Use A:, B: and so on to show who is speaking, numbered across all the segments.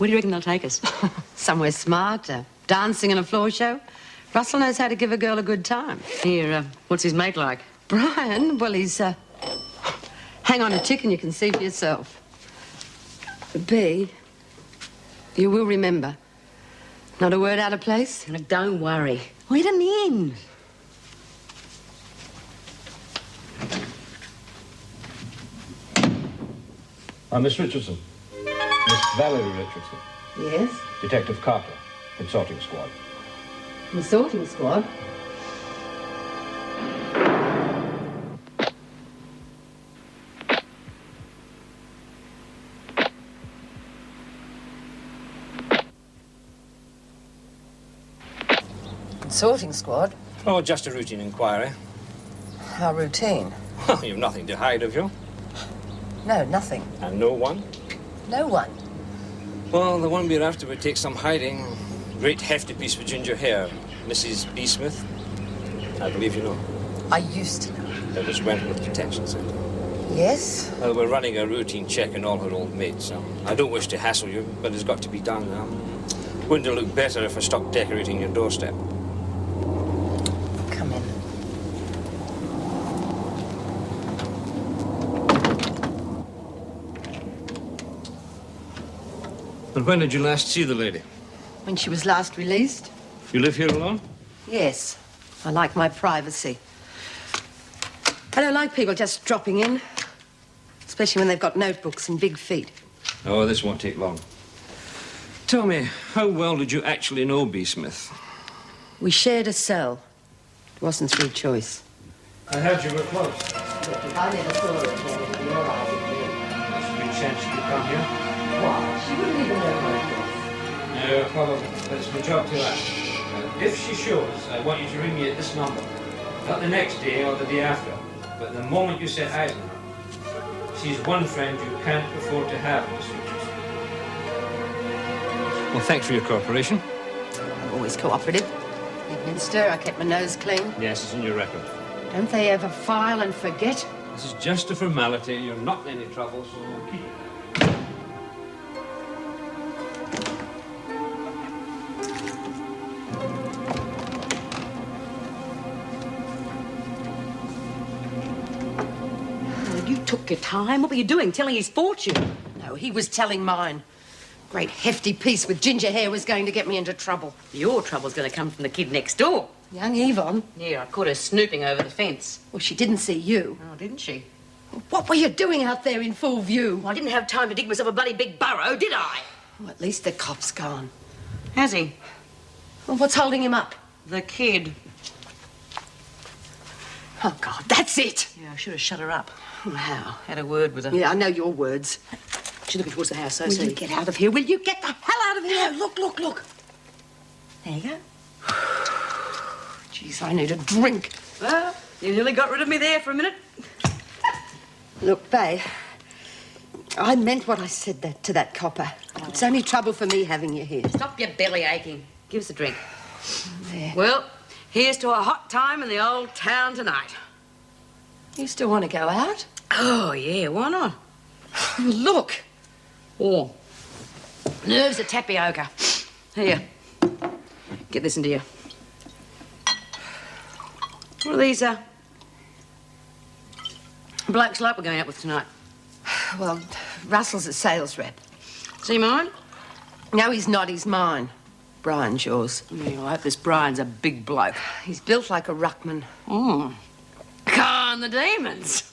A: Where do you reckon they'll take us?
B: Somewhere smart, dancing and a floor show. Russell knows how to give a girl a good time.
A: Here, what's his mate like?
B: Brian, well, he's, hang on a tick and you can see for yourself. B, you will remember. Not a word out of place?
A: Now, don't worry. Let him in.
C: Miss Richardson. Miss Valerie Richardson.
B: Yes?
C: Detective Carter, Consorting Squad.
B: The sorting squad? Sorting squad?
D: Oh, just a routine inquiry.
B: How routine?
D: Well, you've nothing to hide, have you?
B: No, nothing.
D: And no one?
B: No one.
D: Well, the one we're after would take some hiding. Great hefty piece with ginger hair. Mrs. B. Smith. I believe you know.
B: I used to know.
D: That was Wentworth Detention Centre.
B: Yes?
D: Well, we're running a routine check on all her old mates. I don't wish to hassle you, but it's got to be done. Wouldn't it look better if I stopped decorating your doorstep?
B: Come in.
D: And when did you last see the lady?
B: When she was last released?
D: You live here alone?
B: Yes. I like my privacy. I don't like people just dropping in. Especially when they've got notebooks and big feet.
D: Oh, this won't take long. Tell me, how well did you actually know B. Smith?
B: We shared a cell. It wasn't through choice.
D: I heard you were close.
B: Look, if I never saw her again, it'd be all right with me.
D: There's a good chance she could come here.
B: Why? She wouldn't even know where it was.
D: No, probably. That's my job to ask. If she shows, I want you to ring me at this number. Not the next day or the day after, but the moment you set eyes on her. She's one friend you can't afford to have, Miss Richardson. Well, thanks for your cooperation.
B: I'm always cooperative. Minister, I kept my nose clean.
D: Yes, it's in your record.
B: Don't they ever file and forget?
D: This is just a formality. You're not in any trouble, so keep it.
A: You took your time. What were you doing? Telling his fortune?
B: No, he was telling mine. Great hefty piece with ginger hair was going to get me into trouble.
A: Your trouble's going to come from the kid next door.
B: Young Yvonne?
A: Yeah, I caught her snooping over the fence.
B: Well, she didn't see you.
A: Oh, didn't she?
B: What were you doing out there in full view?
A: Well, I didn't have time to dig myself a bloody big burrow, did I?
B: Well, at least the cop's gone.
A: Has he?
B: Well, what's holding him up?
A: The kid.
B: Oh, God, that's it.
A: Yeah, I should have shut her up.
B: Oh, how?
A: Had a word with her.
B: Yeah, I know your words.
A: She's looking towards the house, so
B: Will
A: see.
B: you get out of here? Will you get the hell out of here? Look, look, look.
A: There you go.
B: Jeez, I need a drink.
A: Well, you nearly got rid of me there for a minute.
B: Look, Bay, I meant what I said to that copper. It's only trouble for me having you here.
A: Stop your belly aching. Give us a drink.
B: There.
A: Well, here's to a hot time in the old town tonight.
B: You still want to go out?
A: Oh, yeah, why not?
B: Look.
A: Oh, nerves of tapioca. Here, get this into you. What are these, blokes like we're going out with tonight?
B: Well, Russell's a sales rep.
A: See mine?
B: No, he's not. He's mine. Brian's yours.
A: Yeah, well, I hope this Brian's a big bloke.
B: He's built like a ruckman.
A: Con the demons.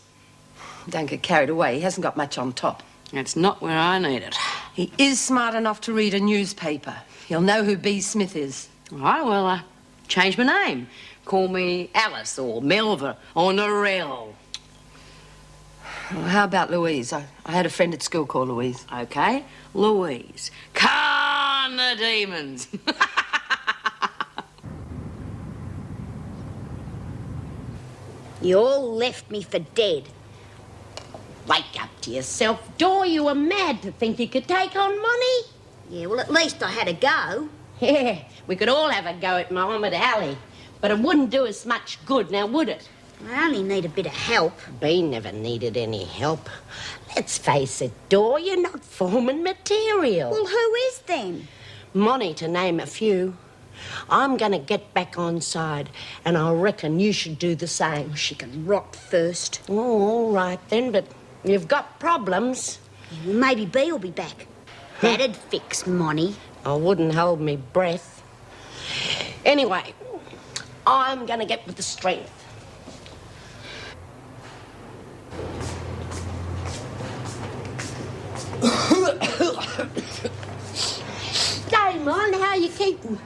B: Don't get carried away. He hasn't got much on top.
A: That's not where I need it.
B: He is smart enough to read a newspaper. He'll know who B. Smith is.
A: All right, well, change my name. Call me Alice or Melva or Narelle.
B: Well, how about Louise? I had a friend at school called Louise.
A: Okay, Louise. Con the demons.
E: You all left me for dead. Wake up to yourself, Dor. You were mad to think you could take on money. Yeah, well, at least I had a go. Yeah, we could all have a go at Muhammad Ali, but it wouldn't do us much good, now would it? I only need a bit of help.
F: Bea never needed any help. Let's face it, Dor, you're not forming material.
E: Well, who is then?
F: Money, to name a few. I'm going to get back on side, and I reckon you should do the same.
E: She can rot first.
F: Oh, all right then, but you've got problems.
E: Well, maybe Bea will be back. That'd fix Monty.
F: I wouldn't hold me breath. Anyway, I'm going to get with the strength. Damon, how you keeping?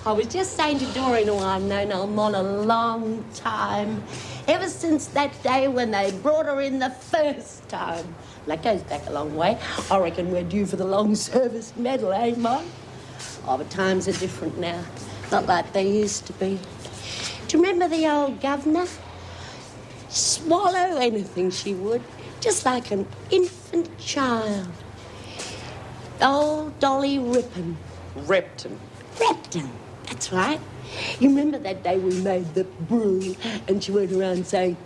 F: I was just saying to Doreen who I've known Almon a long time. Ever since that day when they brought her in the first time. That goes back a long way. I reckon we're due for the long service medal, eh, Mon? Oh, but times are different now. Not like they used to be. Do you remember the old governor? Swallow anything she would, just like an infant child. Old Dolly Ripon. Repton, that's right. You remember that day we made the brew and she went around saying,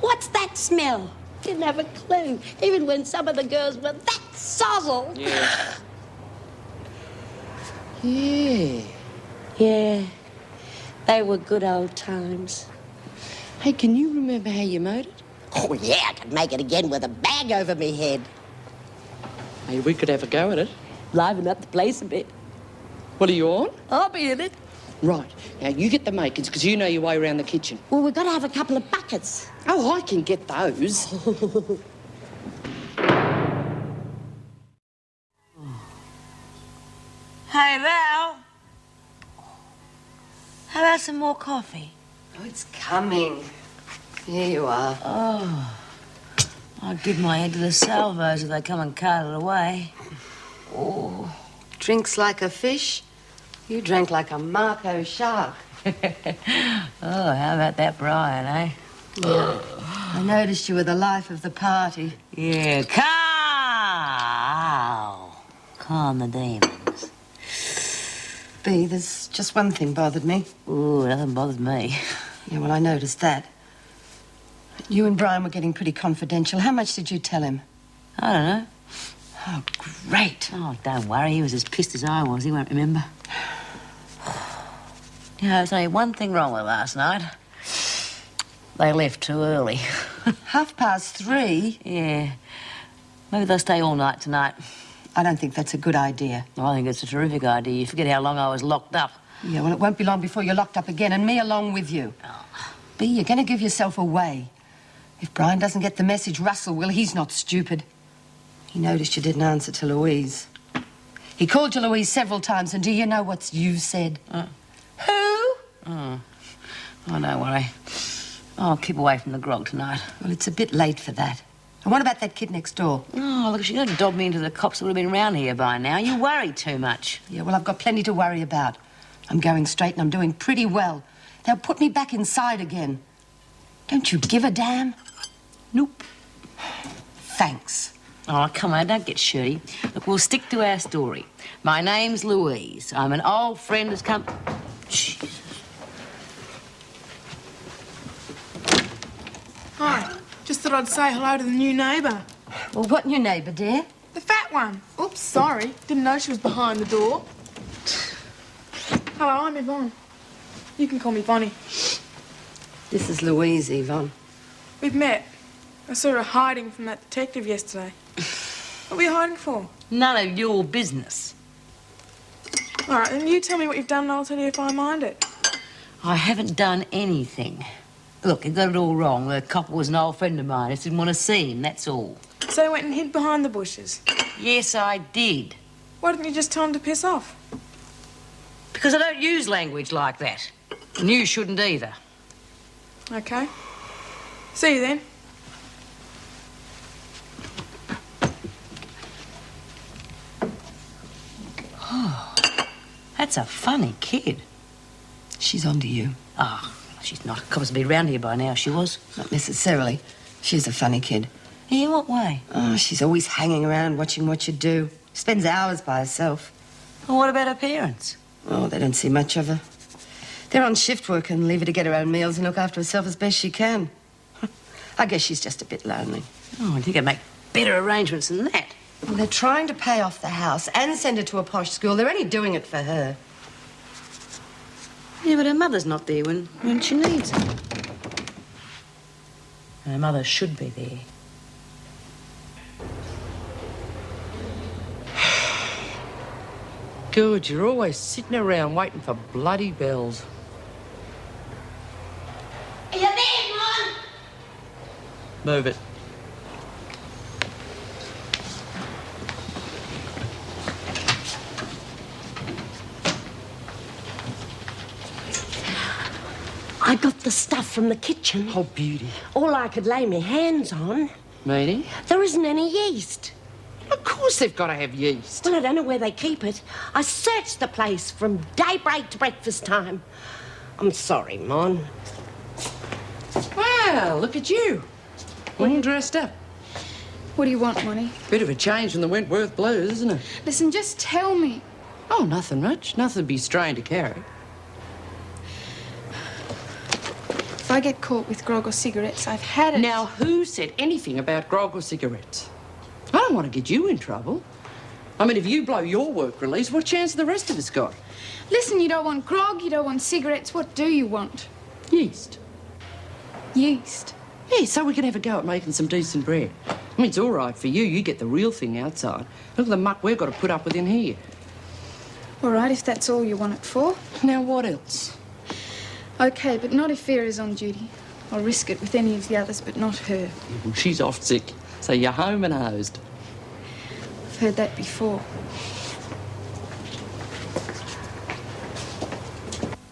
F: "What's that smell?" Didn't have a clue, even when some of the girls were that sozzle. Yeah, they were good old times.
B: Hey, can you remember how you mowed it?
F: Oh, yeah, I could make it again with a bag over me head.
B: Hey, we could have a go at it.
F: Liven up the place a bit.
B: What are you on?
F: I'll be in it.
B: Right. Now, you get the makings, because you know your way around the kitchen.
F: Well, we've got to have a couple of buckets.
B: Oh, I can get those.
A: Hey, Val. How about some more coffee?
B: Oh, it's coming. Here you are.
A: Oh. I'd give my head to the salvos if they come and cart it away.
B: Oh. Drinks like a fish. You drank like a Marco shark.
A: Oh, how about that Brian, eh?
B: Yeah. I noticed you were the life of the party.
A: Yeah, calm the demons.
B: Bea, there's just one thing bothered me.
A: Ooh, nothing bothers me.
B: Yeah, well, I noticed that. You and Brian were getting pretty confidential. How much did you tell him?
A: I don't know.
B: Oh, great.
A: Oh, don't worry. He was as pissed as I was. He won't remember. You know, there's only one thing wrong with last night. They left too early.
B: 3:30?
A: Yeah. Maybe they'll stay all night tonight.
B: I don't think that's a good idea.
A: I think it's a terrific idea. You forget how long I was locked up.
B: Yeah, well, it won't be long before you're locked up again, and me along with you.
A: Oh.
B: Bea, you're going to give yourself away. If Brian doesn't get the message, Russell will. He's not stupid. He noticed you didn't answer to Louise. He called you Louise several times, and do you know what you said? Who?
A: Oh, don't worry. I'll keep away from the grog tonight.
B: Well, it's a bit late for that. And what about that kid next door?
A: Oh, look, if she'd have dobbed me into the cops, that would have been round here by now. You worry too much.
B: Yeah, well, I've got plenty to worry about. I'm going straight and I'm doing pretty well. They'll put me back inside again. Don't you give a damn?
A: Nope.
B: Thanks.
A: Oh, come on, don't get shirty. Look, we'll stick to our story. My name's Louise. I'm an old friend who's come... Jesus.
G: Hi. Just thought I'd say hello to the new neighbour.
B: Well, what new neighbour, dear?
G: The fat one. Oops, sorry. Didn't know she was behind the door. Hello, I'm Yvonne. You can call me Bonnie.
B: This is Louise, Yvonne.
G: We've met. I saw her hiding from that detective yesterday. What were you hiding for?
A: None of your business.
G: All right, then you tell me what you've done and I'll tell you if I mind it.
A: I haven't done anything. Look, you got it all wrong. The cop was an old friend of mine. I just didn't want to see him, that's all.
G: So you went and hid behind the bushes.
A: Yes, I did.
G: Why didn't you just tell him to piss off?
A: Because I don't use language like that. And you shouldn't either.
G: Okay. See you then.
A: That's a funny kid.
B: She's onto you.
A: Oh, she's not. Cops would be round here by now if she was.
B: Not necessarily. She's a funny kid.
A: In what way?
B: Oh, she's always hanging around watching what you do. Spends hours by herself.
A: Well, what about her parents?
B: Oh, they don't see much of her. They're on shift work and leave her to get her own meals and look after herself as best she can. I guess she's just a bit lonely.
A: Oh, you can make better arrangements than that.
B: Well, they're trying to pay off the house and send her to a posh school. They're only doing it for her.
A: Yeah, but her mother's not there when she needs her. Her mother should be there.
H: Good, you're always sitting around waiting for bloody bells.
E: Are you there, Mom?
H: Move it.
F: I got the stuff from the kitchen.
H: Oh, beauty.
F: All I could lay my hands on.
H: Meaning?
F: There isn't any yeast.
H: Of course they've got to have yeast.
F: Well, I don't know where they keep it. I searched the place from daybreak to breakfast time. I'm sorry, Mon.
H: Well, look at you. All dressed up.
G: What do you want, Monty?
H: Bit of a change from the Wentworth Blues, isn't it?
G: Listen, just tell me.
H: Oh, nothing much. Nothing to be strained to carry.
G: If I get caught with grog or cigarettes, I've had it.
H: Now, who said anything about grog or cigarettes? I don't want to get you in trouble. I mean, if you blow your work release, what chance have the rest of us got?
G: Listen, you don't want grog, you don't want cigarettes. What do you want?
H: Yeast.
G: Yeast.
H: Yeah, so we can have a go at making some decent bread. I mean, it's all right for you. You get the real thing outside. Look at the muck we've got to put up with in here.
G: All right, if that's all you want it for.
H: Now, what else?
G: Okay, but not if Vera's on duty. I'll risk it with any of the others, but not her.
H: Well, she's off sick, so you're home and hosed.
G: I've heard that before.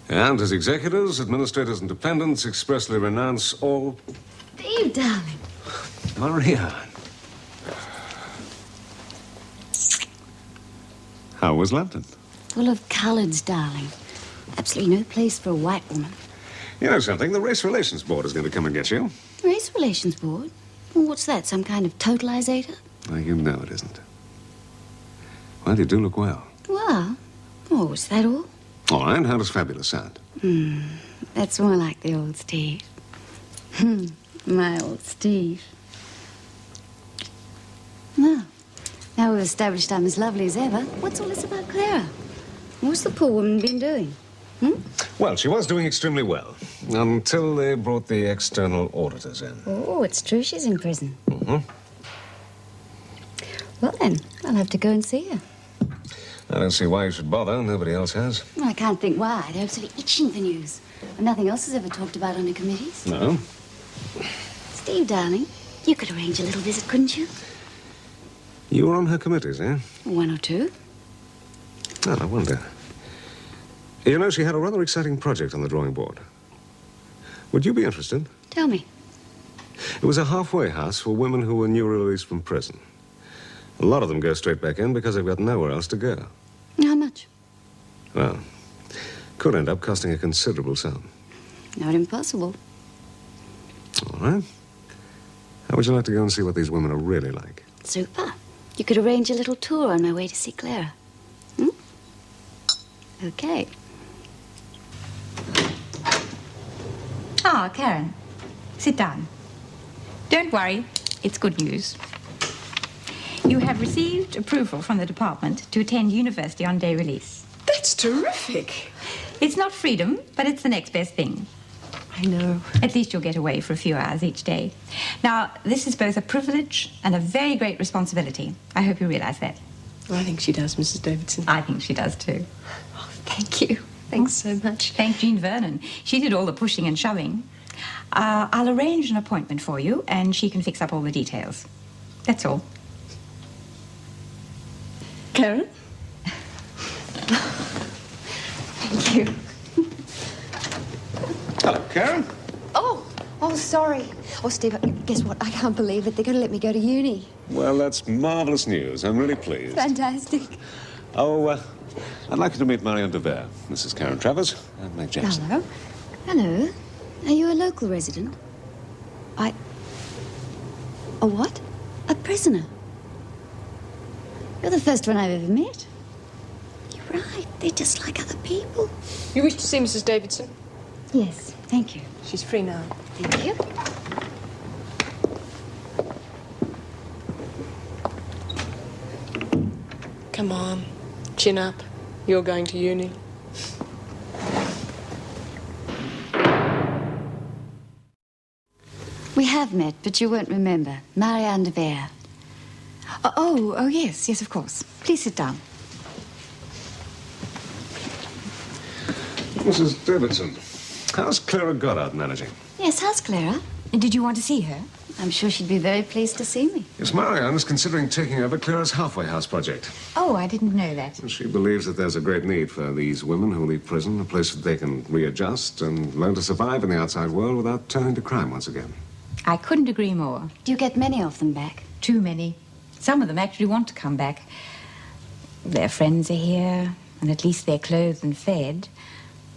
I: And as executors, administrators and dependents expressly renounce all...
E: Steve, darling.
I: Marianne. How was London?
E: Full of colours, darling. Absolutely no place for a white woman.
I: You know something? The Race Relations Board is going to come and get you.
E: Race Relations Board? Well, what's that, some kind of totalisator?
I: Well, you know it isn't. Well, you do look well.
E: Well, oh, is that all?
I: All right, how does fabulous sound?
E: That's more like the old Steve. My old Steve. Well, now we've established I'm as lovely as ever, what's all this about Clara? What's the poor woman been doing?
I: Well, she was doing extremely well, until they brought the external auditors in.
E: Oh, it's true she's in prison. Well, then, I'll have to go and see her.
I: I don't see why you should bother. Nobody else has.
E: Well, I can't think why. They're absolutely itching for news. And nothing else is ever talked about on the committees.
I: No?
E: Steve, darling, you could arrange a little visit, couldn't you?
I: You were on her committees, eh?
E: One or two.
I: Oh, I wonder. You know, she had a rather exciting project on the drawing board. Would you be interested?
E: Tell me.
I: It was a halfway house for women who were newly released from prison. A lot of them go straight back in because they've got nowhere else to go.
E: How much?
I: Well, could end up costing a considerable sum.
E: Not impossible.
I: All right. How would you like to go and see what these women are really like?
E: Super. You could arrange a little tour on my way to see Clara. Okay.
J: Ah, Karen. Sit down. Don't worry, it's good news. You have received approval from the department to attend university on day release.
G: That's terrific.
J: It's not freedom, but it's the next best thing.
B: I know.
J: At least you'll get away for a few hours each day. Now, this is both a privilege and a very great responsibility. I hope you realize that.
B: I think she does, Mrs. Davidson.
J: I think she does too.
B: Oh, thank you. Thanks so much.
J: Thank Jean Vernon. She did all the pushing and shoving. I'll arrange an appointment for you, and she can fix up all the details. That's all.
B: Karen? Thank you.
I: Hello, Karen.
K: Oh, sorry. Oh, Steve, guess what? I can't believe it. They're going to let me go to uni.
I: Well, that's marvelous news. I'm really pleased.
K: Fantastic.
I: Oh, I'd like you to meet Marion DeVere, Mrs. Karen Travers, and Meg Jackson.
E: Hello. Hello. Are you a local resident? A what? A prisoner? You're the first one I've ever met.
K: You
E: right. They're just like other people.
G: You wish to see Mrs. Davidson?
K: Yes, thank you.
G: She's free now.
K: Thank you.
G: Come on, chin up. You're going to uni.
K: We have met, but you won't remember. Marianne de Vere. Oh, yes, of course. Please sit down.
I: Mrs. Davidson, how's Clara Goddard managing?
K: Yes, how's Clara?
J: Did you want to see her?
K: I'm sure she'd be very pleased to see me.
I: Yes, Marianne is considering taking over Clara's halfway house project.
J: Oh, I didn't know that.
I: She believes that there's a great need for these women who leave prison, a place that they can readjust and learn to survive in the outside world without turning to crime once again.
J: I couldn't agree more.
K: Do you get many of them back?
J: Too many. Some of them actually want to come back. Their friends are here, and at least they're clothed and fed.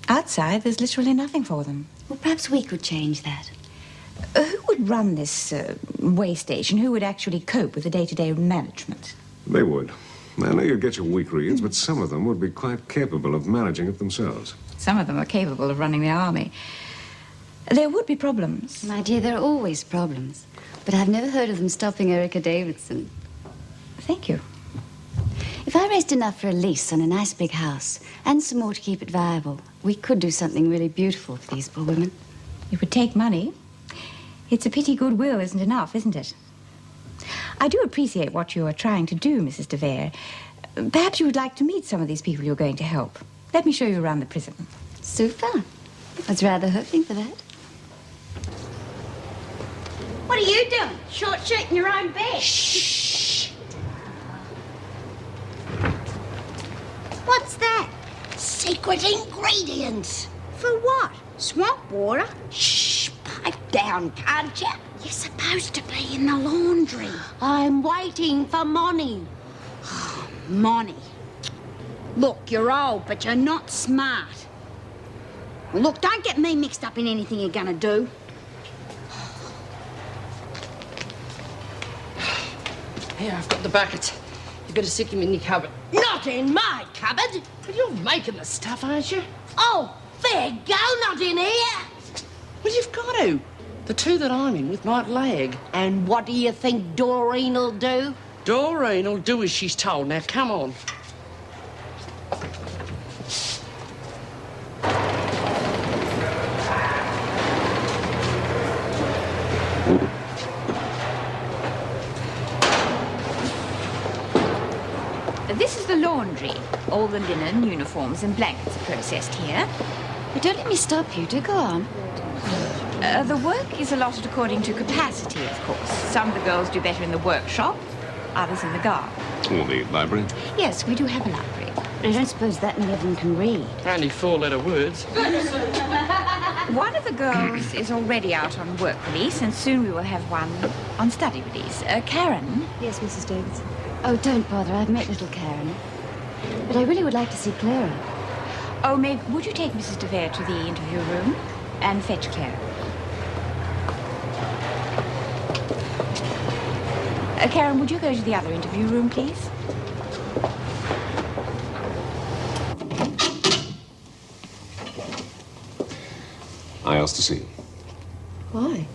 J: Outside, there's literally nothing for them.
K: Well, perhaps we could change that.
J: Who would run this way station? Who would actually cope with the day-to-day management?
I: They would. I know you get your weak reads, but some of them would be quite capable of managing it themselves.
J: Some of them are capable of running the army. There would be problems.
K: My dear, there are always problems. But I've never heard of them stopping Erica Davidson.
J: Thank you.
K: If I raised enough for a lease on a nice big house and some more to keep it viable, we could do something really beautiful for these poor women.
J: It would take money. It's a pity goodwill isn't enough, isn't it? I do appreciate what you are trying to do, Mrs. de Vere. Perhaps you would like to meet some of these people you're going to help. Let me show you around the prison.
K: Super. I was rather hoping for that.
E: What are you doing? Short shooting your own bed.
J: Shh.
E: What's that? Secret ingredients. For what? Swamp water? Shh, pipe down, can't you? You're supposed to be in the laundry. I'm waiting for Monty. Oh, Monty. Look, you're old, but you're not smart. Well, look, don't get me mixed up in anything you're gonna do.
H: Here, I've got the buckets. You've got to stick them in your cupboard.
E: Not in my cupboard.
H: But you're making the stuff, aren't you?
E: Oh, fair go, not in here.
H: Well, you've got to. The two that I'm in with might lag.
E: And what do you think Doreen'll do?
H: Doreen'll do as she's told. Now, come on.
J: This is the laundry. All the linen, uniforms, and blankets are processed here.
K: But don't let me stop you. Do go on.
J: The work is allotted according to capacity, of course. Some of the girls do better in the workshop, others in the garden.
I: Or the library?
J: Yes, we do have a library.
K: I don't suppose that many of them can read.
H: Only 4-letter words.
J: One of the girls is already out on work release, and soon we will have one on study release. Karen?
K: Yes, Mrs. Davidson. Oh, don't bother. I've met little Karen. But I really would like to see Clara.
J: Oh, Meg, would you take Mrs. de Vere to the interview room and fetch Clara? Karen, would you go to the other interview room, please?
I: I asked to see you.
K: Why?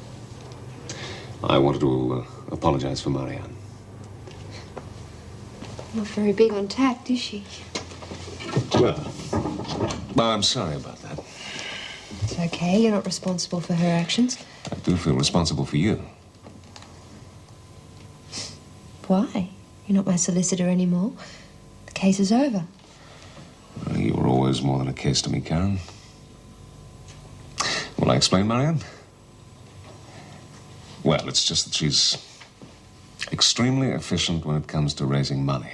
I: I wanted to apologize for Marianne.
K: Not very big on tact, is she?
I: Well, I'm sorry about that.
K: It's okay. You're not responsible for her actions.
I: I do feel responsible for you.
K: Why? You're not my solicitor anymore. The case is over.
I: You were always more than a case to me, Karen. Will I explain, Marianne? Well, it's just that she's extremely efficient when it comes to raising money.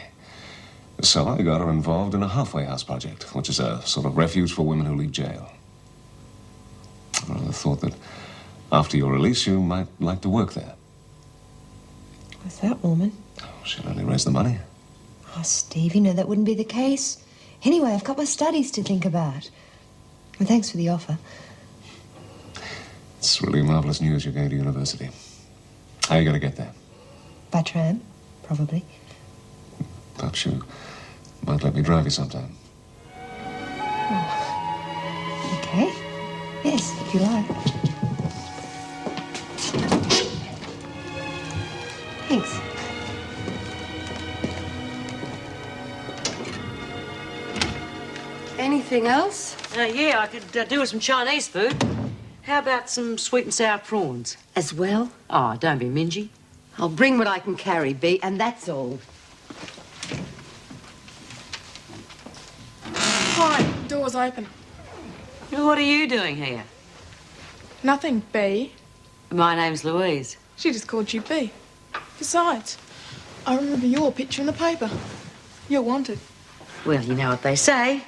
I: So I got her involved in a halfway house project, which is a sort of refuge for women who leave jail. I rather thought that after your release, you might like to work there.
K: What's that woman?
I: Oh, she'll only raise the money.
K: Oh, Steve, you know that wouldn't be the case. Anyway, I've got my studies to think about. Well, thanks for the offer.
I: It's really marvelous news you're going to university. How are you going to get there?
K: By tram, probably.
I: Perhaps you might let me drive you sometime.
J: Oh. Okay. Yes, if you like. Thanks.
B: Anything else?
A: Yeah, I could do with some Chinese food. How about some sweet and sour prawns?
B: As well?
A: Oh, don't be mingy.
B: I'll bring what I can carry, Bea, and that's all.
G: Hi, door's open.
A: What are you doing here?
G: Nothing, Bea.
A: My name's Louise.
G: She just called you Bea. Besides, I remember your picture in the paper. You're wanted.
A: Well, you know what they say.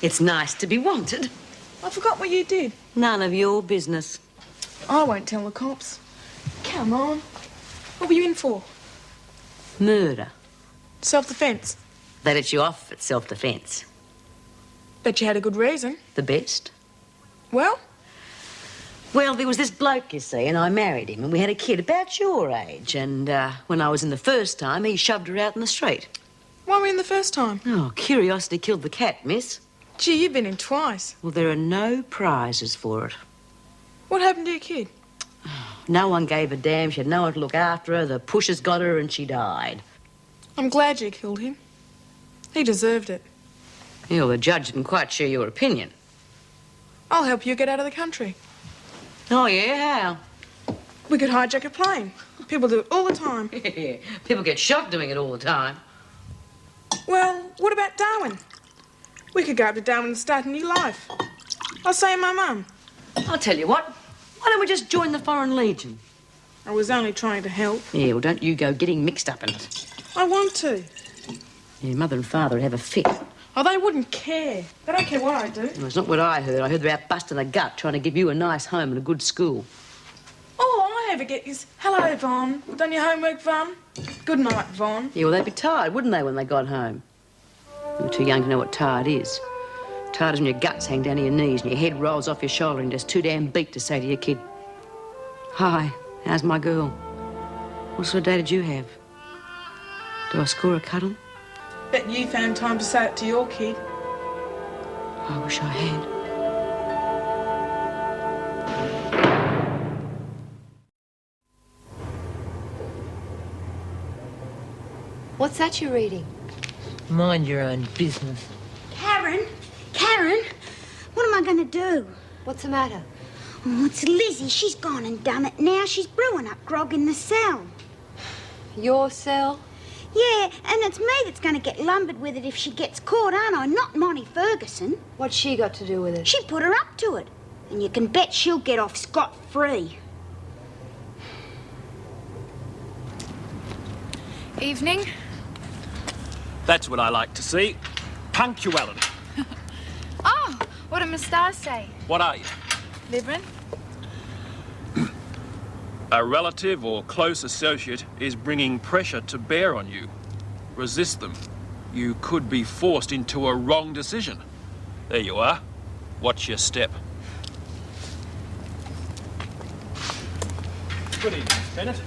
A: It's nice to be wanted.
G: I forgot what you did.
A: None of your business.
G: I won't tell the cops. Come on. What were you in for?
A: Murder.
G: Self-defense.
A: They let you off at self-defense.
G: Bet you had a good reason.
A: The best.
G: Well?
A: Well, there was this bloke, you see, and I married him, and we had a kid about your age. And when I was in the first time, he shoved her out in the street.
G: Why were you in the first time?
A: Oh, curiosity killed the cat, miss.
G: Gee, you've been in twice.
A: Well, there are no prizes for it.
G: What happened to your kid?
A: No one gave a damn. She had no one to look after her. The pushers got her and she died.
G: I'm glad you killed him. He deserved it.
A: Yeah, well, the judge didn't quite share your opinion.
G: I'll help you get out of the country.
A: Oh, yeah? How?
G: We could hijack a plane. People do it all the time.
A: Yeah, people get shot doing it all the time.
G: Well, what about Darwin? We could go up to Darwin and start a new life. I'll say my mum.
A: I'll tell you what. Why don't we just join the Foreign Legion?
G: I was only trying to help.
A: Yeah, well, don't you go getting mixed up in it.
G: I want to.
A: Your mother and father would have a fit.
G: Oh, they wouldn't care. They don't care what I do.
A: Well, it's not what I heard. I heard they're out busting a gut trying to give you a nice home and a good school.
G: All I ever get is, hello, Von. Done your homework, Von? Good night, Von.
A: Yeah, well, they'd be tired, wouldn't they, when they got home? You were too young to know what tired is. Tired is when your guts hang down to your knees and your head rolls off your shoulder and just too damn beat to say to your kid, "Hi, how's my girl? What sort of day did you have? Do I score a cuddle?"
G: Bet you found time to say it to your kid.
A: I wish I had.
B: What's that you're reading?
A: Mind your own business.
E: Karen, what am I going to do?
B: What's the matter?
E: Oh, it's Lizzie. She's gone and done it now. She's brewing up grog in the cell.
B: Your cell?
E: Yeah, and it's me that's going to get lumbered with it if she gets caught, aren't I? Not Monty Ferguson.
B: What's she got to do with it?
E: She put her up to it. And you can bet she'll get off scot-free.
L: Evening.
M: That's what I like to see. Punctuality.
L: Oh, what did Miss Starr say?
M: What are you?
L: Libran?
M: A relative or close associate is bringing pressure to bear on you. Resist them. You could be forced into a wrong decision. There you are. Watch your step. Good evening, Miss Bennett.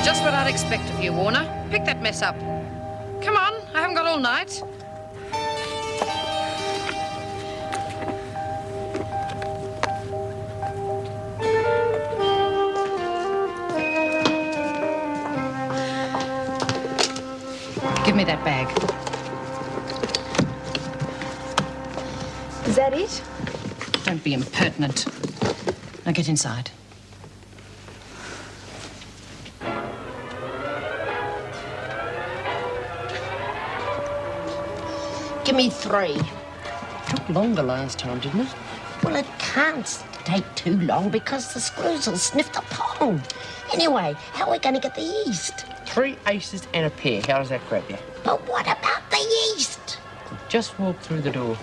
H: Just what I'd expect of you, Warner. Pick that mess up. Come on, I haven't got all night. Give me that bag.
L: Is that it?
H: Don't be impertinent. Now get inside.
F: Give me 3.
H: Took longer last time, didn't it?
F: Well, it can't take too long because the screws will sniff the pong. Anyway, how are we going to get the yeast?
H: 3 aces and a pair. How does that grab you?
F: But what about the yeast?
H: Just walk through the door.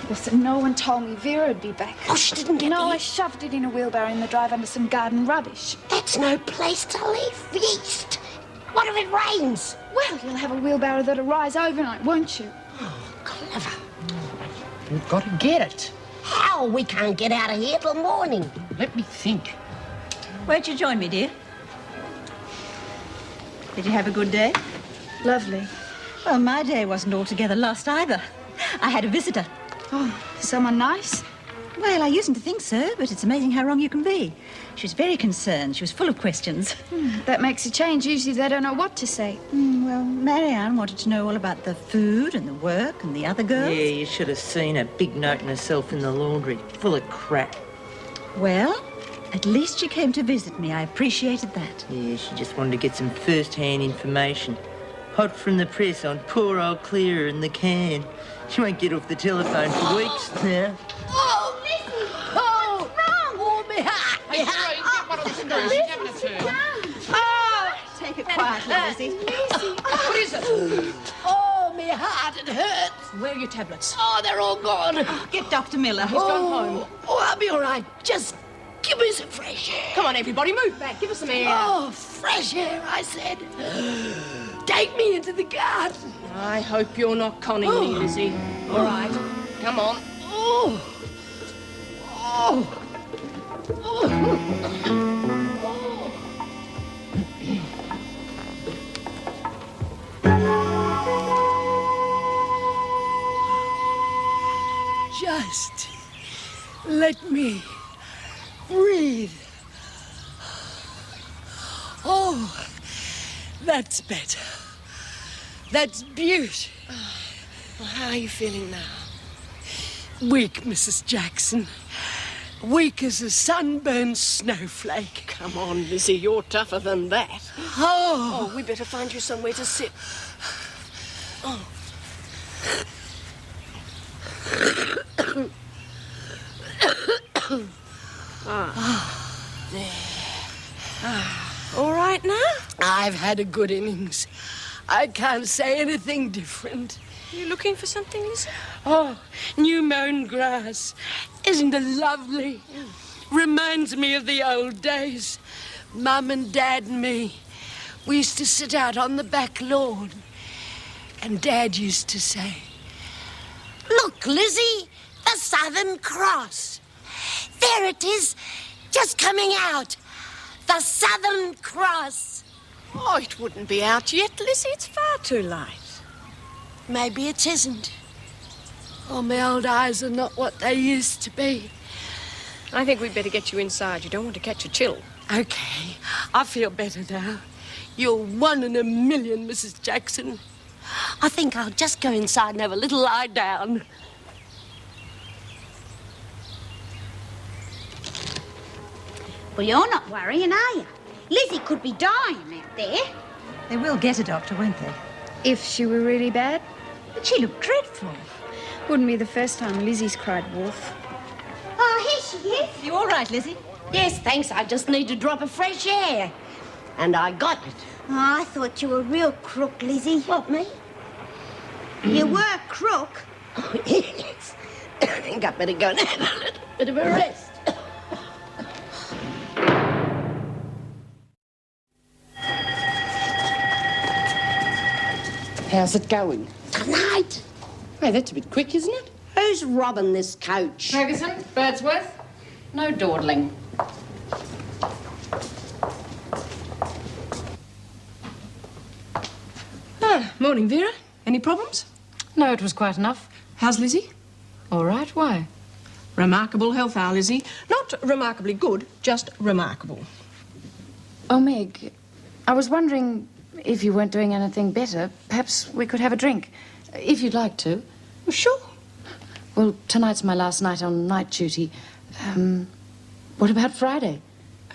L: Listen, no one told me Vera'd be back.
F: Oh, she didn't get
L: No,
F: the
L: I shoved it in a wheelbarrow in the drive under some garden rubbish.
F: That's no place to leave yeast. What if it rains?
L: Well, you'll have a wheelbarrow that'll rise overnight, won't you?
F: Oh, clever.
H: We've got to get it.
F: How? We can't get out of here till morning.
H: Let me think.
J: Where'd you join me, dear? Did you have a good day?
L: Lovely.
J: Well, my day wasn't altogether lost either. I had a visitor.
L: Oh, someone nice?
J: Well, I usedn't to think so, but it's amazing how wrong you can be. She was very concerned. She was full of questions.
L: That makes a change. Usually they don't know what to say.
J: Well, Marianne wanted to know all about the food and the work and the other girls.
N: Yeah, you should have seen a big note in herself in the laundry, full of crap.
J: Well, at least she came to visit me. I appreciated that.
N: Yeah, she just wanted to get some first-hand information. Hot from the press on poor old Clearer and the can. She won't get off the telephone for weeks now.
F: Oh, listen! Oh, what's wrong? Oh, my heart!
H: Hey, Vera, you get one of the screws. She's having a turn.
J: Oh, take it quietly, Lizzie.
H: What is it?
F: Oh, my heart, it hurts.
H: Where are your tablets?
F: Oh, they're all gone.
J: Get Dr. Miller.
H: He's gone home.
F: Oh, I'll be all right. Just give me some fresh air.
H: Come on, everybody, move back. Give us some air.
F: Oh, fresh air, I said. Take me into the garden.
H: I hope you're not conning me, Lizzie. All right, come on.
F: Oh. Oh. Just let me breathe. Oh, that's better. That's beauty.
H: Well, how are you feeling now?
F: Weak, Mrs. Jackson. Weak as a sunburned snowflake.
H: Come on, Lizzie, you're tougher than that.
F: Oh,
H: we better find you somewhere to sit. Oh.
F: all right now? I've had a good innings. I can't say anything different.
H: You looking for something, Lizzie?
F: Oh, new mown grass. Isn't it lovely? Reminds me of the old days. Mum and Dad and me. We used to sit out on the back lawn. And Dad used to say, "Look, Lizzie, the Southern Cross. There it is, just coming out. The Southern Cross."
H: Oh, it wouldn't be out yet, Lizzie. It's far too late.
F: Maybe it isn't. Oh, my old eyes are not what they used to be.
H: I think we'd better get you inside. You don't want to catch a chill.
F: Okay, I feel better now. You're one in a million, Mrs. Jackson. I think I'll just go inside and have a little lie down.
E: Well, you're not worrying, are you? Lizzie could be dying out there.
J: They will get a doctor, won't they?
L: If she were really bad,
J: But she looked dreadful.
L: wouldn't be the first time Lizzie's cried wolf.
E: Oh, here she is.
J: You all right, Lizzie?
F: Yes, thanks. I just need a drop of fresh air. And I got it.
E: Oh, I thought you were a real crook, Lizzie.
F: What, me?
E: You were a crook.
F: Oh, yes. I think I'd better go and have a little bit of a rest.
H: How's it going?
F: Tonight?
H: Hey, that's a bit quick, isn't it?
F: Who's robbing this coach?
H: Ferguson, Birdsworth. No dawdling.
O: Morning, Vera. Any problems?
H: No, it was quite enough.
O: How's Lizzie?
H: All right, why?
O: Remarkable health, our Lizzie. Not remarkably good, just remarkable.
P: Oh, Meg, I was wondering if you weren't doing anything better, perhaps we could have a drink. If you'd like to.
O: Well, sure.
P: Well, tonight's my last night on night duty. What about Friday?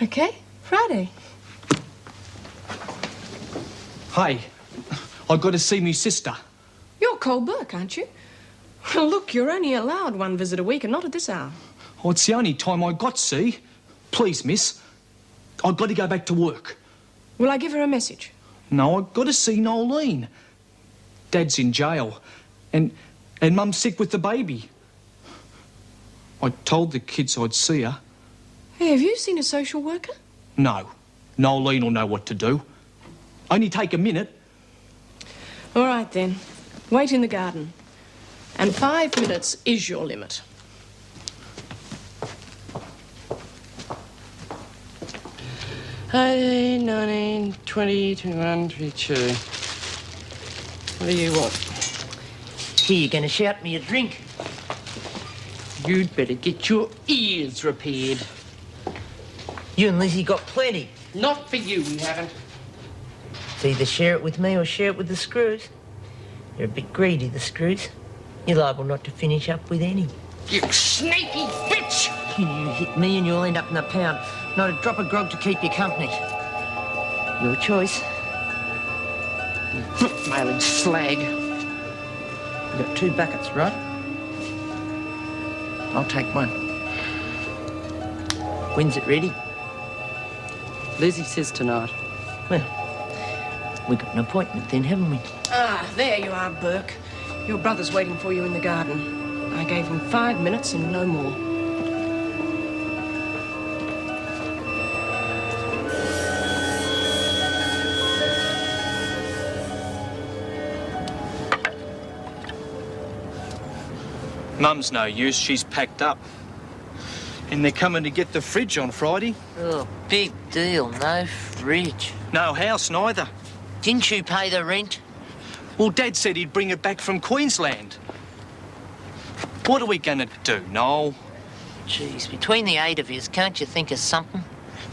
O: Okay, Friday.
Q: Hey, I've got to see me sister.
O: You're Cole Burke, aren't you? Well, look, you're only allowed one visit a week and not at this hour.
Q: Oh, it's the only time I got to see. Please, miss. I've got to go back to work.
O: Will I give her a message?
Q: No, I've got to see Nolene. Dad's in jail. And Mum's sick with the baby. I told the kids I'd see her.
O: Hey, have you seen a social worker?
Q: No. Nolene will know what to do. Only take a minute.
O: All right, then. Wait in the garden. And 5 minutes is your limit.
H: Hey, 19, 20, 21, 22. What do you want?
N: Here, you're going to shout me a drink.
H: You'd better get your ears repaired.
N: You and Lizzie got plenty.
H: Not for you, we haven't.
N: It's either share it with me or share it with the screws. They're a bit greedy, the screws. You're liable not to finish up with any.
H: You sneaky bitch!
N: You hit me and you'll end up in the pound. Not a drop of grog to keep you company. Your choice.
H: Mailing slag.
N: You've got 2 buckets, right? I'll take one. When's it ready?
H: Lizzie says tonight.
N: Well, we got an appointment then, haven't we?
O: Ah, there you are, Burke. Your brother's waiting for you in the garden. I gave him 5 minutes and no more.
Q: Mum's no use, she's packed up. And they're coming to get the fridge on Friday.
N: Oh, big deal. No fridge.
Q: No house neither.
N: Didn't you pay the rent?
Q: Well, Dad said he'd bring it back from Queensland. What are we going to do, Noel?
N: Geez, between the 8 of yous, can't you think of something?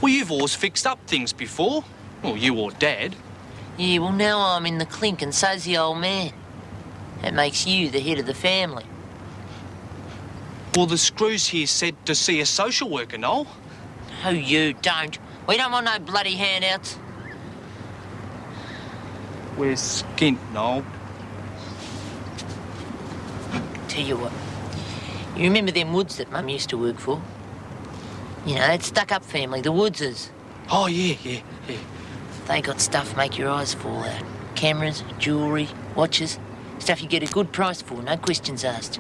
Q: Well, you've always fixed up things before. Well, you or Dad.
N: Yeah, well, now I'm in the clink and so's the old man. That makes you the head of the family.
Q: Well, the screws here said to see a social worker, Noel.
N: Oh, you don't. We don't want no bloody handouts.
Q: We're skint, Noel.
N: Tell you what, you remember them Woods that Mum used to work for? You know, that stuck-up family, the Woodses.
Q: Oh, yeah.
N: They got stuff make your eyes fall out. Cameras, jewellery, watches. Stuff you get a good price for, no questions asked.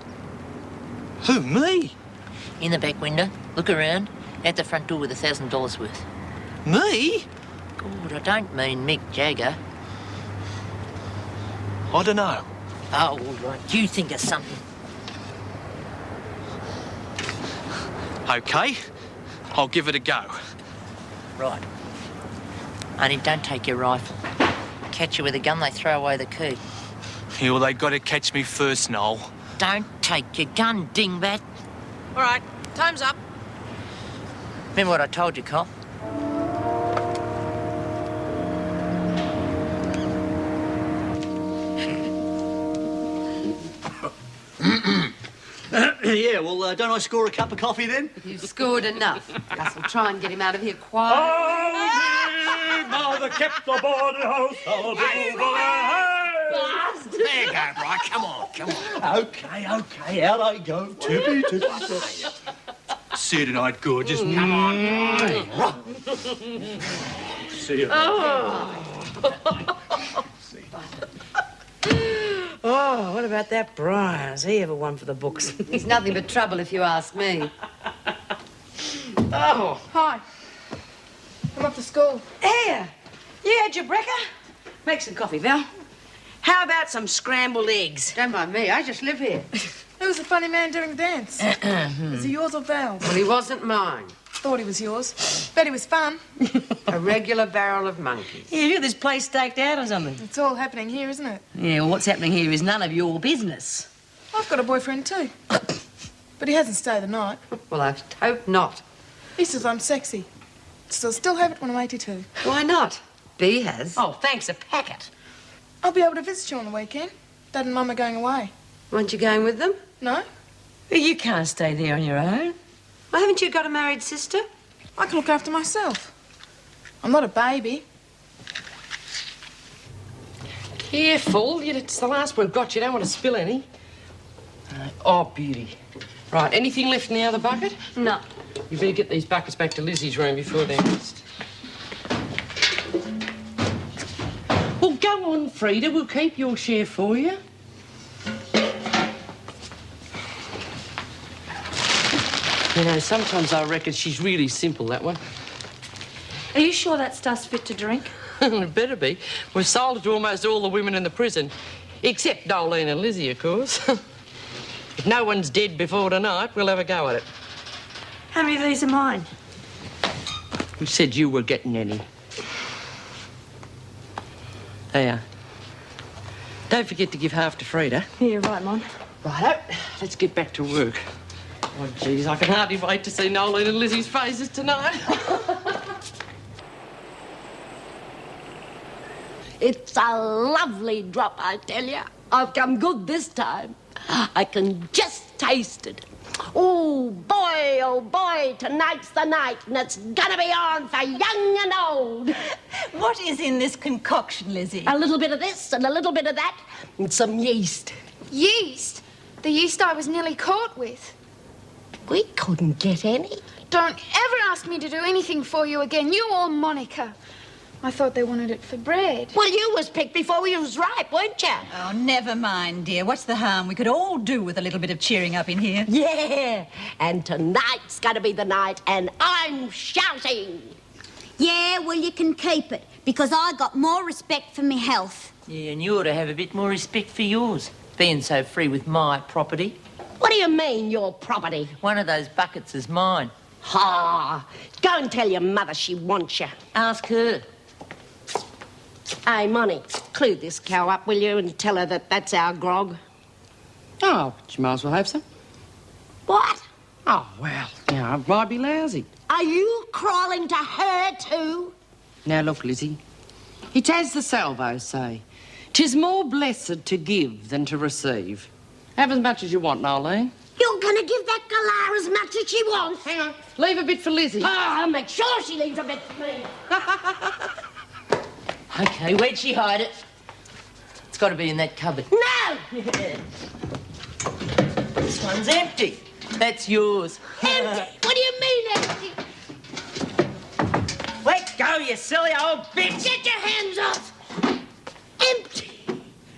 Q: Who, me?
N: In the back window, look around, out the front door with $1,000 worth.
Q: Me?
N: God, I don't mean Mick Jagger.
Q: I don't know.
N: Oh, all right, you think of something.
Q: OK, I'll give it a go.
N: Right. Only don't take your rifle. Catch you with a gun, they throw away the key.
Q: Yeah, well, they got to catch me first, Noel.
N: Don't take your gun, dingbat.
O: All right, time's up.
N: Remember what I told you, Col?
R: Yeah, well, don't I score a cup of coffee then?
B: You've scored enough. Gus will try and get him out of here quiet.
R: Mother kept the boarding house.
S: There you go, Bri. Come on.
R: Okay, out I go. Tippy. See you tonight, gorgeous.
S: Come on,
R: See you.
T: Oh, what about that Brian? Has he ever one for the books?
B: He's nothing but trouble, if you ask me.
O: Oh. Hi. I'm off to school.
T: Here. You had your brekker? Make some coffee, Val. How about some scrambled eggs?
B: Don't mind me, I just live here.
G: Who's the funny man doing the dance? Is he yours or Val's?
H: Well, he wasn't mine.
G: Thought he was yours. Bet he was fun.
H: A regular barrel of monkeys.
T: Yeah, you got this place staked out or something?
G: It's all happening here, isn't it?
T: Yeah, well, what's happening here is none of your business.
G: I've got a boyfriend too. But he hasn't stayed the night.
H: Well, I hope not.
G: He says I'm sexy. So I'll still have it when I'm 82.
H: Why not? Bea has.
T: Oh, thanks a packet.
G: I'll be able to visit you on the weekend. Dad and Mum are going away.
H: Aren't you going with them?
G: No?
T: Well, you can't stay there on your own.
H: Well, haven't you got a married sister?
G: I can look after myself. I'm not a baby.
H: Careful, it's the last we've got. You don't want to spill any. Oh, beauty. Right, anything left in the other bucket?
B: No.
H: You better get these buckets back to Lizzie's room before they're missed. Well, go on, Frida. We'll keep your share for you. You know, sometimes I reckon she's really simple, that one.
P: Are you sure that stuff's fit to drink?
H: It better be. We've sold it to almost all the women in the prison. Except Nolene and Lizzie, of course. If no one's dead before tonight, we'll have a go at it.
F: How many of these are mine?
H: Who said you were getting any? There. Don't forget to give half to Frida.
F: Yeah, right, Mum.
H: Righto, let's get back to work. Oh, geez, I can hardly wait to see Nolan and Lizzie's faces tonight.
F: It's a lovely drop, I tell you. I've come good this time. I can just taste it. Oh, boy, tonight's the night, and it's gonna be on for young and old.
J: What is in this concoction, Lizzie?
F: A little bit of this and a little bit of that, and some yeast.
L: Yeast? The yeast I was nearly caught with.
F: We couldn't get any.
L: Don't ever ask me to do anything for you again, you or Monica. I thought they wanted it for bread.
F: Well, you was picked before we was ripe, weren't you?
J: Oh, never mind, dear. What's the harm? We could all do with a little bit of cheering up in here.
F: Yeah, and tonight's gonna be the night, and I'm shouting.
E: Yeah, well, you can keep it, because I got more respect for me health.
N: Yeah, and you ought to have a bit more respect for yours, being so free with my property.
F: What do you mean, your property?
N: One of those buckets is mine.
F: Ha! Go and tell your mother she wants you.
N: Ask her.
F: Hey, Monty, clue this cow up, will you, and tell her that that's our grog?
H: Oh, but you might as well have some.
F: What?
H: Oh, well, yeah, it might be lousy.
F: Are you crawling to her, too?
H: Now, look, Lizzie. It as the salvos say, 'tis more blessed to give than to receive. Have as much as you want, Nolene.
F: You're going to give that galah as much as she wants?
H: Hang on. Leave a bit for Lizzie.
F: Oh, I'll make sure she leaves a bit for me.
N: OK, where'd she hide it? It's got to be in that cupboard.
F: No!
N: Yeah. This one's empty. That's yours.
F: Empty? What do you mean, empty?
N: Let go, you silly old bitch!
F: Get your hands off! Empty.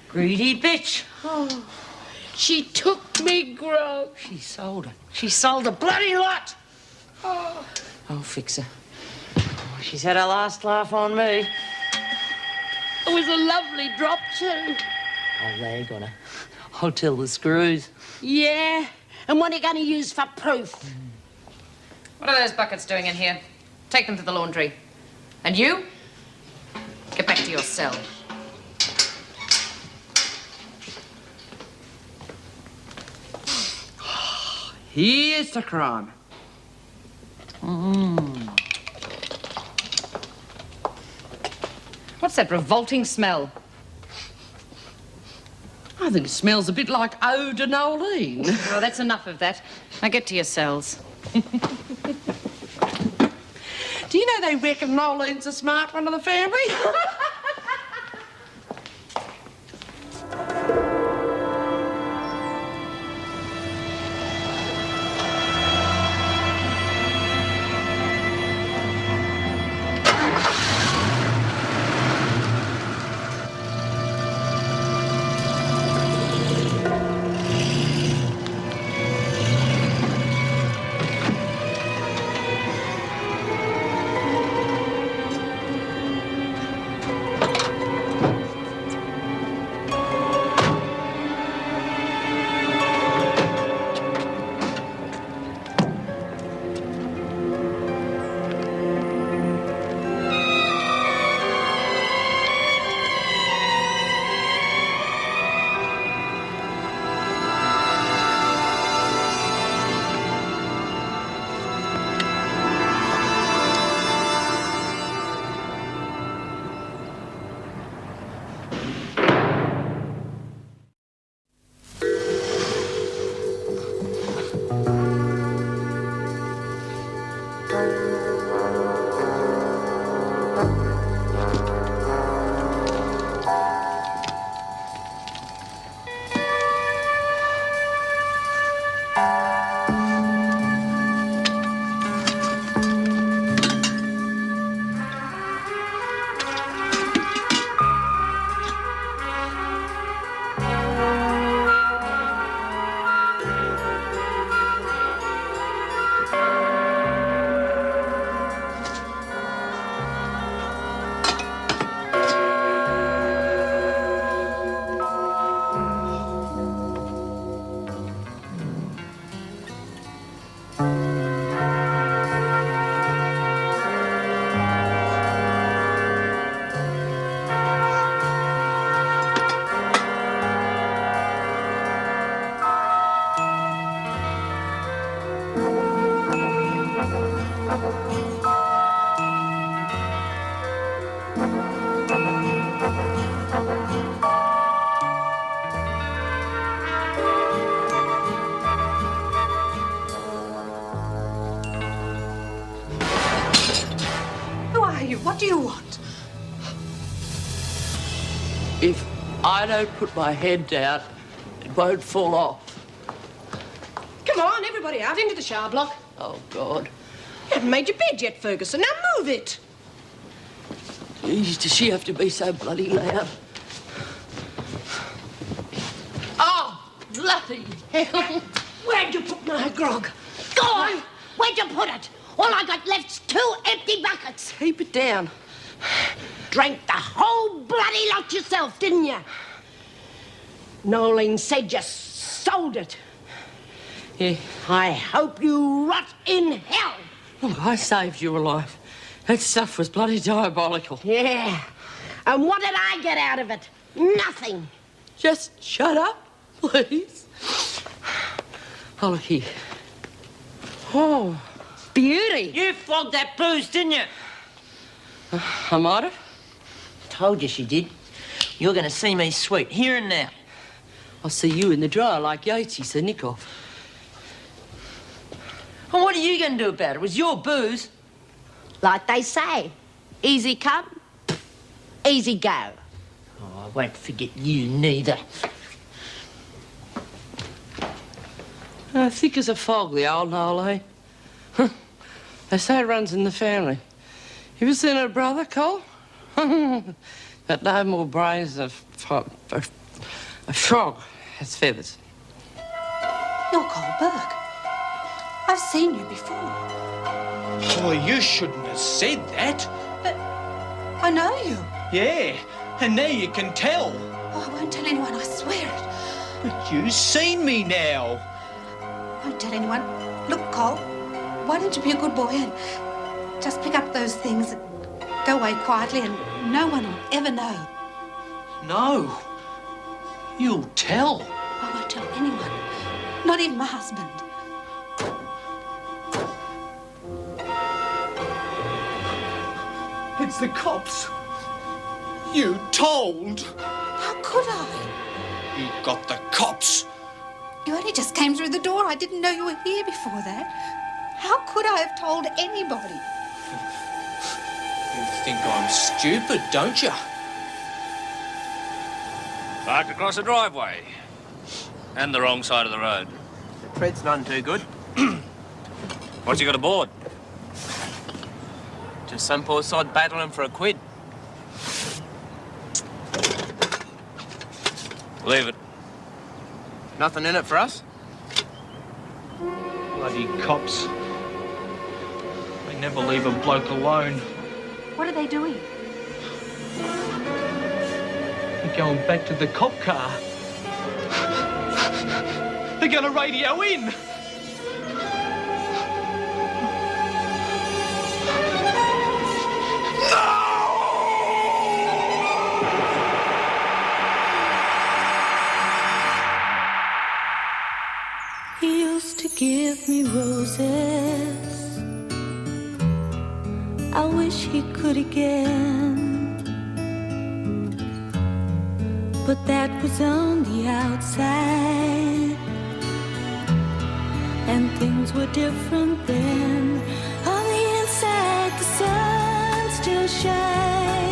N: Greedy bitch.
F: Oh, she took me grog.
N: She sold it. She sold a bloody lot.
F: Oh.
N: I'll fix her. Oh, she's had her last laugh on me.
F: It was a lovely drop, too.
N: I'll rag on her. I'll tell the screws.
F: Yeah? And what are you going to use for proof?
P: What are those buckets doing in here? Take them to the laundry. And you? Get back to your cell.
H: Here's the crime.
P: What's that revolting smell?
H: I think it smells a bit like eau de Nolene.
P: Well, that's enough of that. Now get to your cells.
H: Do you know they reckon Nolene's a smart one of the family? If I don't put my head down, it won't fall off.
O: Come on, everybody out into the shower block.
H: Oh, God.
O: You haven't made your bed yet, Ferguson. Now move it.
H: Geez, does she have to be so bloody loud? Oh, bloody hell.
O: Where'd you put my grog?
E: Go on! Where'd you put it? All I got left's 2 empty buckets.
H: Keep it down.
E: Drank the whole bloody lot yourself, didn't you?
O: Nolene said you sold it.
E: Yeah, I hope you rot in hell.
H: Look, I saved your life. That stuff was bloody diabolical.
E: Yeah. And what did I get out of it? Nothing.
H: Just shut up, please. Oh, look here. Oh, beauty.
N: You flogged that booze, didn't you?
H: I might have.
N: Told you she did. You're going to see me sweet, here and now.
H: I'll see you in the dryer like Yatesy said nick off.
N: And what are you going to do about it? It was your booze.
E: Like they say, easy come, easy go.
N: Oh, I won't forget you neither.
H: Thick as a fog, the old Nolene. They say it runs in the family. You ever seen her brother, Cole? Got no more brains than a frog has feathers.
U: You're Cole Burke. I've seen you before.
Q: Oh, you shouldn't have said that.
U: But I know you.
Q: Yeah, and now you can tell.
U: Oh, I won't tell anyone, I swear it.
Q: But you've seen me now.
U: I won't tell anyone. Look, Cole, why don't you be a good boy and just pick up those things and go away quietly and no one will ever know.
Q: No. You'll tell.
U: I won't tell anyone, not even my husband.
Q: It's the cops. You told.
U: How could I?
Q: You got the cops.
U: You only just came through the door. I didn't know you were here before that. How could I have told anybody?
Q: You think I'm stupid, don't you?
V: Parked across the driveway. And the wrong side of the road.
W: The tread's none too good.
V: What's you got aboard?
W: Just some poor sod battling for a quid.
V: Leave it.
W: Nothing in it for us?
Q: Bloody cops. They never leave a bloke alone.
U: What are they doing?
Q: They're going back to the cop car. They're going to radio in.
X: He used to give me roses. I wish he could again. But that was on the outside, and things were different then. On the inside, the sun still shines.